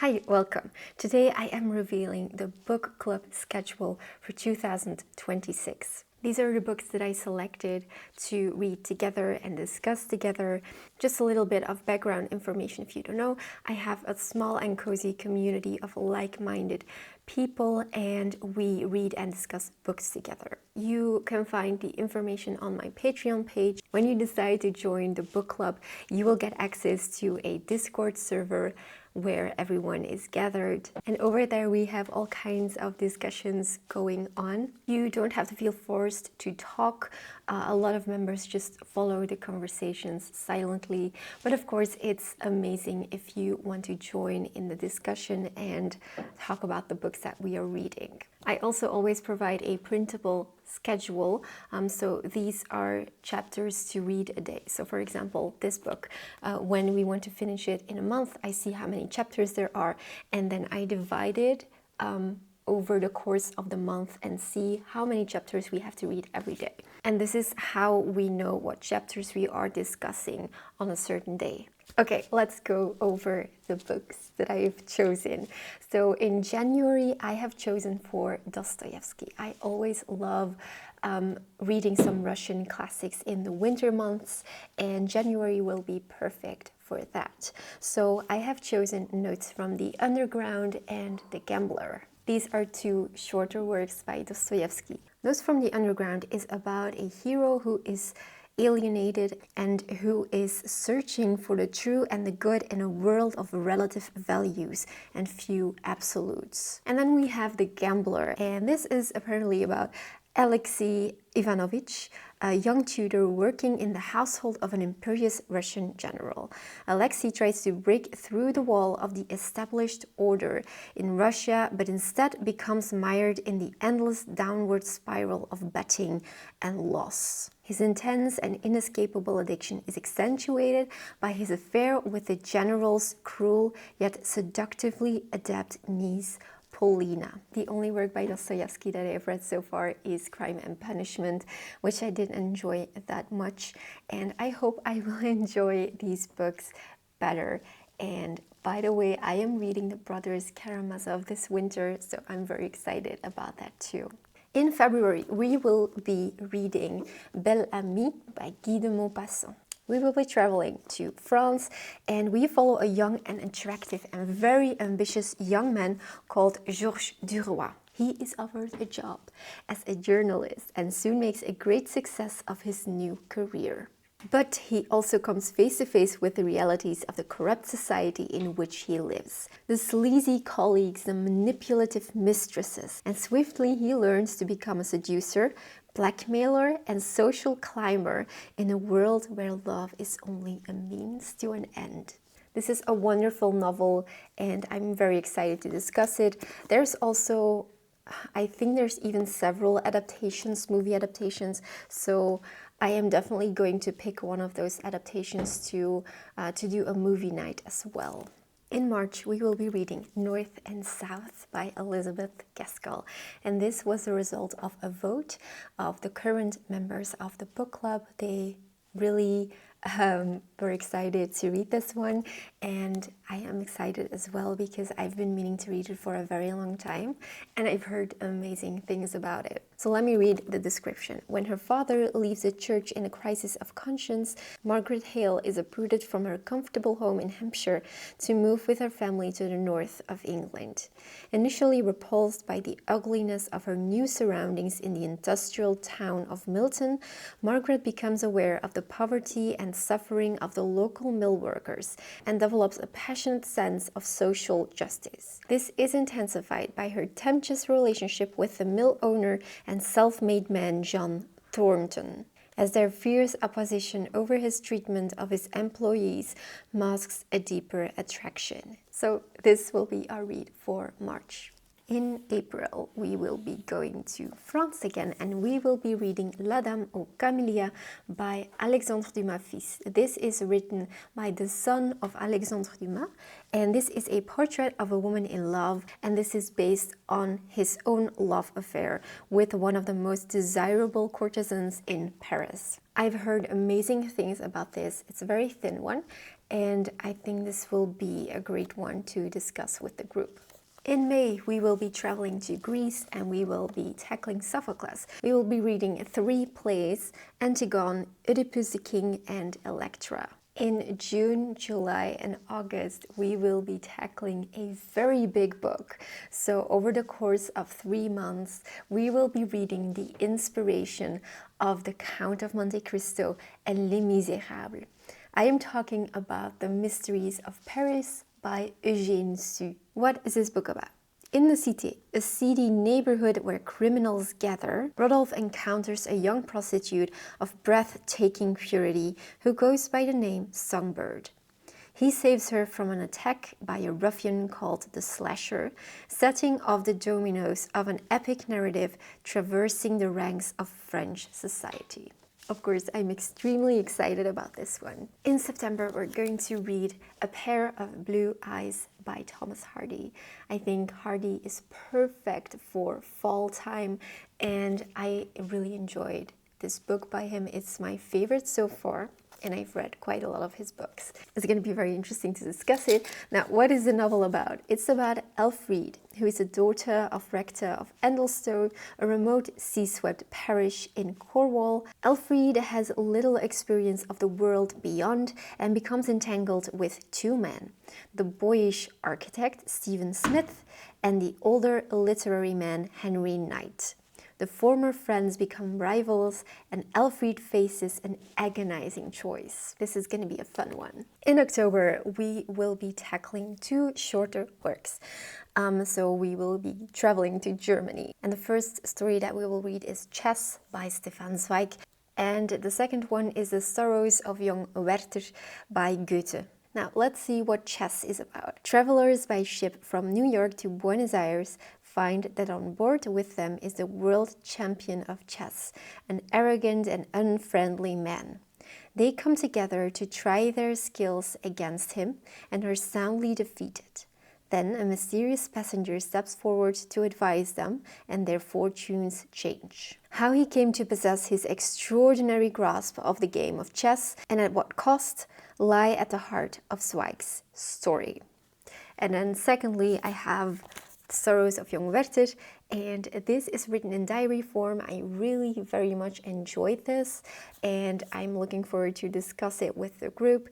Hi, welcome. Today I am revealing the book club schedule for 2026. These are the books that I selected to read together and discuss together. Just a little bit of background information if you don't know. I have a small and cozy community of like-minded people and we read and discuss books together. You can find the information on my Patreon page. When you decide to join the book club, you will get access to a Discord server where everyone is gathered. And over there we have all kinds of discussions going on. You don't have to feel forced to talk. A lot of members just follow the conversations silently. But of course, it's amazing if you want to join in the discussion and talk about the books that we are reading. I also always provide a printable schedule. So these are chapters to read a day. So for example, this book, when we want to finish it in a month, I see how many chapters there are, and then I divide it over the course of the month and see how many chapters we have to read every day. And this is how we know what chapters we are discussing on a certain day. Okay, let's go over the books that I have chosen. So in January, I have chosen for Dostoevsky. I always love reading some Russian classics in the winter months, and January will be perfect for that. So I have chosen Notes from the Underground and The Gambler. These are two shorter works by Dostoevsky. Notes from the Underground is about a hero who is alienated and who is searching for the true and the good in a world of relative values and few absolutes. And then we have The Gambler, and this is apparently about Alexei Ivanovich, a young tutor working in the household of an imperious Russian general. Alexei tries to break through the wall of the established order in Russia, but instead becomes mired in the endless downward spiral of betting and loss. His intense and inescapable addiction is accentuated by his affair with the general's cruel yet seductively adept niece, Polina. The only work by Dostoevsky that I have read so far is Crime and Punishment, which I didn't enjoy that much, and I hope I will enjoy these books better. And by the way, I am reading The Brothers Karamazov this winter, so I'm very excited about that too. In February, we will be reading Belle Amie by Guy de Maupassant. We will be traveling to France, and we follow a young and attractive and very ambitious young man called Georges Duroy. He is offered a job as a journalist and soon makes a great success of his new career. But he also comes face to face with the realities of the corrupt society in which he lives. The sleazy colleagues, the manipulative mistresses, and swiftly he learns to become a seducer, blackmailer, and social climber in a world where love is only a means to an end. This is a wonderful novel, and I'm very excited to discuss it. There's also, I think there's even several adaptations, movie adaptations, so I am definitely going to pick one of those adaptations to do a movie night as well. In March, we will be reading North and South by Elizabeth Gaskell, and this was the result of a vote of the current members of the book club. They really were excited to read this one, and I am excited as well because I've been meaning to read it for a very long time, and I've heard amazing things about it. So let me read the description. When her father leaves the church in a crisis of conscience, Margaret Hale is uprooted from her comfortable home in Hampshire to move with her family to the north of England. Initially repulsed by the ugliness of her new surroundings in the industrial town of Milton, Margaret becomes aware of the poverty and suffering of the local mill workers and develops a passionate sense of social justice. This is intensified by her tempestuous relationship with the mill owner and self-made man John Thornton, as their fierce opposition over his treatment of his employees masks a deeper attraction. So this will be our read for March. In April, we will be going to France again, and we will be reading La Dame aux Camélias by Alexandre Dumas fils. This is written by the son of Alexandre Dumas, and this is a portrait of a woman in love, and this is based on his own love affair with one of the most desirable courtesans in Paris. I've heard amazing things about this. It's a very thin one, and I think this will be a great one to discuss with the group. In May, we will be traveling to Greece and we will be tackling Sophocles. We will be reading 3 plays, Antigone, Oedipus the King, and Electra. In June, July, and August, we will be tackling a very big book. So over the course of 3 months, we will be reading the inspiration of The Count of Monte Cristo and Les Misérables. I am talking about The Mysteries of Paris by Eugène Sue. What is this book about? In the Cité, a seedy neighborhood where criminals gather, Rodolphe encounters a young prostitute of breathtaking purity who goes by the name Songbird. He saves her from an attack by a ruffian called the Slasher, setting off the dominoes of an epic narrative traversing the ranks of French society. Of course, I'm extremely excited about this one. In September, we're going to read A Pair of Blue Eyes by Thomas Hardy. I think Hardy is perfect for fall time, and I really enjoyed this book by him. It's my favorite so far, and I've read quite a lot of his books. It's going to be very interesting to discuss it. Now, what is the novel about? It's about Elfriede, who is a daughter of Rector of Endelstowe, a remote sea-swept parish in Cornwall. Elfriede has little experience of the world beyond and becomes entangled with 2 men, the boyish architect Stephen Smith and the older literary man Henry Knight. The former friends become rivals, and Elfriede faces an agonizing choice. This is going to be a fun one. In October, we will be tackling 2 shorter works. So we will be traveling to Germany. And the first story that we will read is Chess by Stefan Zweig. And the second one is The Sorrows of Young Werther by Goethe. Now, let's see what Chess is about. Travelers by ship from New York to Buenos Aires find that on board with them is the world champion of chess, an arrogant and unfriendly man. They come together to try their skills against him and are soundly defeated. Then a mysterious passenger steps forward to advise them, and their fortunes change. How he came to possess his extraordinary grasp of the game of chess and at what cost lie at the heart of Zweig's story. And then secondly, I have The Sorrows of Young Werther, and this is written in diary form. I really very much enjoyed this, and I'm looking forward to discuss it with the group.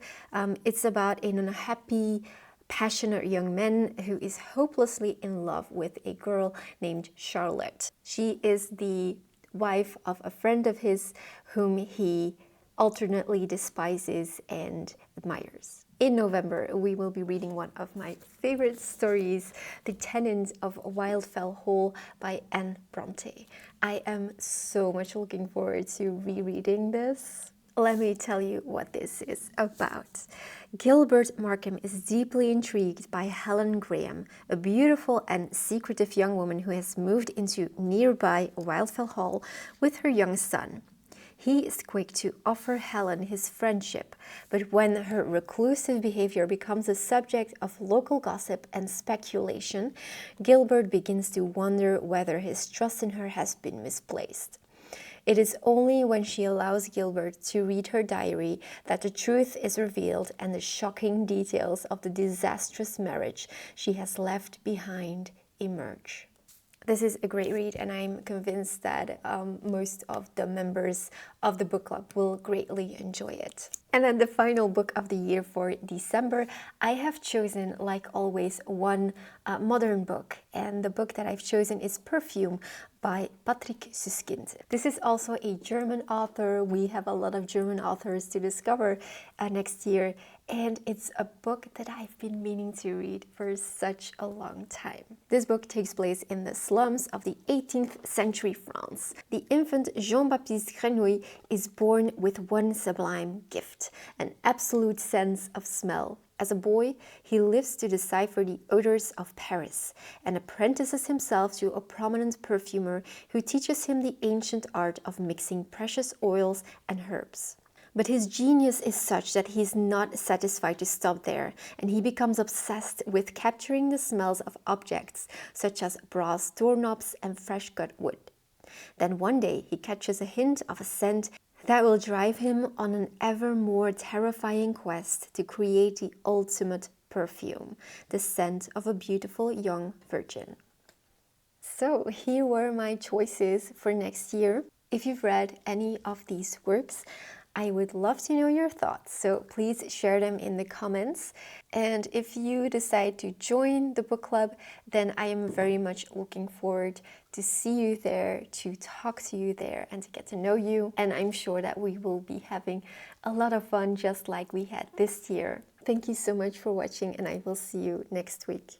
It's about an unhappy, passionate young man who is hopelessly in love with a girl named Charlotte. She is the wife of a friend of his whom he alternately despises and admires. In November, we will be reading one of my favorite stories, The Tenant of Wildfell Hall by Anne Bronte. I am so much looking forward to rereading this. Let me tell you what this is about. Gilbert Markham is deeply intrigued by Helen Graham, a beautiful and secretive young woman who has moved into nearby Wildfell Hall with her young son. He is quick to offer Helen his friendship, but when her reclusive behavior becomes a subject of local gossip and speculation, Gilbert begins to wonder whether his trust in her has been misplaced. It is only when she allows Gilbert to read her diary that the truth is revealed and the shocking details of the disastrous marriage she has left behind emerge. This is a great read, and I'm convinced that most of the members of the book club will greatly enjoy it. And then the final book of the year for December, I have chosen, like always, one modern book. And the book that I've chosen is Perfume by Patrick Suskind. This is also a German author. We have a lot of German authors to discover next year. And it's a book that I've been meaning to read for such a long time. This book takes place in the slums of the 18th century France. The infant Jean-Baptiste Grenouille is born with one sublime gift, an absolute sense of smell. As a boy, he lives to decipher the odors of Paris and apprentices himself to a prominent perfumer who teaches him the ancient art of mixing precious oils and herbs. But his genius is such that he's not satisfied to stop there, and he becomes obsessed with capturing the smells of objects such as brass doorknobs and fresh cut wood. Then one day he catches a hint of a scent that will drive him on an ever more terrifying quest to create the ultimate perfume, the scent of a beautiful young virgin. So here were my choices for next year. If you've read any of these works, I would love to know your thoughts, so please share them in the comments. And if you decide to join the book club, then I am very much looking forward to see you there, to talk to you there, and to get to know you. And I'm sure that we will be having a lot of fun just like we had this year. Thank you so much for watching, and I will see you next week.